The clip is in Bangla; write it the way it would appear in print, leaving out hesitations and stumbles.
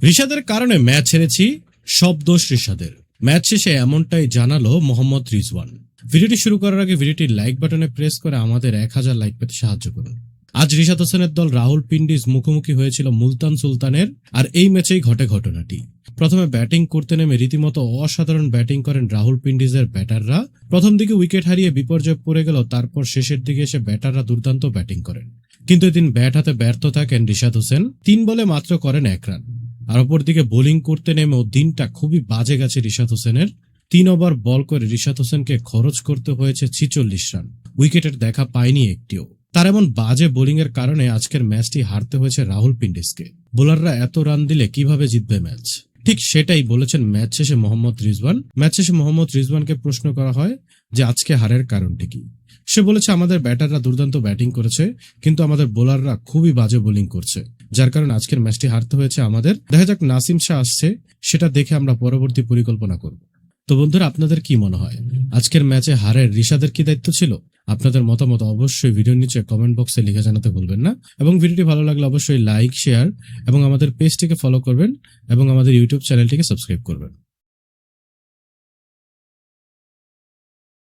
রিশাদের কারণে ম্যাচ হেরেছি, সব দোষ রিশাদের। ম্যাচ শেষে এমনটাই জানালো মোহাম্মদ রিজওয়ান। ভিডিওটি শুরু করার আগে ভিডিওটির লাইক বাটনে প্রেস করে আমাদের 1000 লাইক পেতে সাহায্য করুন। আজ রিশাদ হোসেনের দল রাওয়ালপিন্ডিজ মুখোমুখি হয়েছিল মুলতান সুলতানের, আর এই ম্যাচেই ঘটে ঘটনাটি। প্রথমে ব্যাটিং করতে নেমে রীতিমতো অসাধারণ ব্যাটিং করেন রাওয়ালপিন্ডিজের ব্যাটাররা। প্রথম দিকে উইকেট হারিয়ে বিপর্যয় পড়ে গেল, তারপর শেষের দিকে এসে ব্যাটাররা দুর্দান্ত ব্যাটিং করেন। কিন্তু এদিন ব্যাট হাতে ব্যর্থ থাকেন রিশাদ হোসেন। 3 বলে মাত্র করেন 1 রান। আর অপরদিকে বোলিং করতে নেমেও দিনটা খুবই বাজে গেছে রিশাদ হোসেনের। 3 ওভার বল করে রিশাদ হোসেনকে খরচ করতে হয়েছে 46 রান। উইকেটের দেখা পায়নি একটিও। তার এমন বাজে বোলিং এর কারণে আজকের ম্যাচটি হারতে হয়েছে রাওয়ালপিন্ডিজকে। বোলাররা এত রান দিলে কিভাবে জিতবে ম্যাচ? ঠিক সেটাই বলেছেন ম্যাচ শেষে মোহাম্মদ রিজওয়ান। ম্যাচ শেষে মোহাম্মদ রিজওয়ানকে প্রশ্ন করা হয় যে আজকে হারের কারণটি কি। সে বলেছে, আমাদের ব্যাটাররা দুর্দান্ত ব্যাটিং করেছে, কিন্তু আমাদের বোলাররা খুবই বাজে বোলিং করছে, যার কারণে আজকের ম্যাচটি হারতে হয়েছে আমাদের। দেখা যাক নাসিম শাহ আসছে, সেটা দেখে আমরা পরবর্তী পরিকল্পনা করব। তো বন্ধুরা, আপনাদের কি মনে হয় আজকের ম্যাচে হারের রিশাদের কি দায়িত্ব ছিল? আপনাদের মতামত অবশ্যই ভিডিওর নিচে কমেন্ট বক্সে লিখে জানাতে ভুলবেন না। এবং ভিডিওটি ভালো লাগলে অবশ্যই লাইক, শেয়ার এবং আমাদের পেজটিকে ফলো করবেন এবং আমাদের ইউটিউব চ্যানেলটিকে সাবস্ক্রাইব করবেন।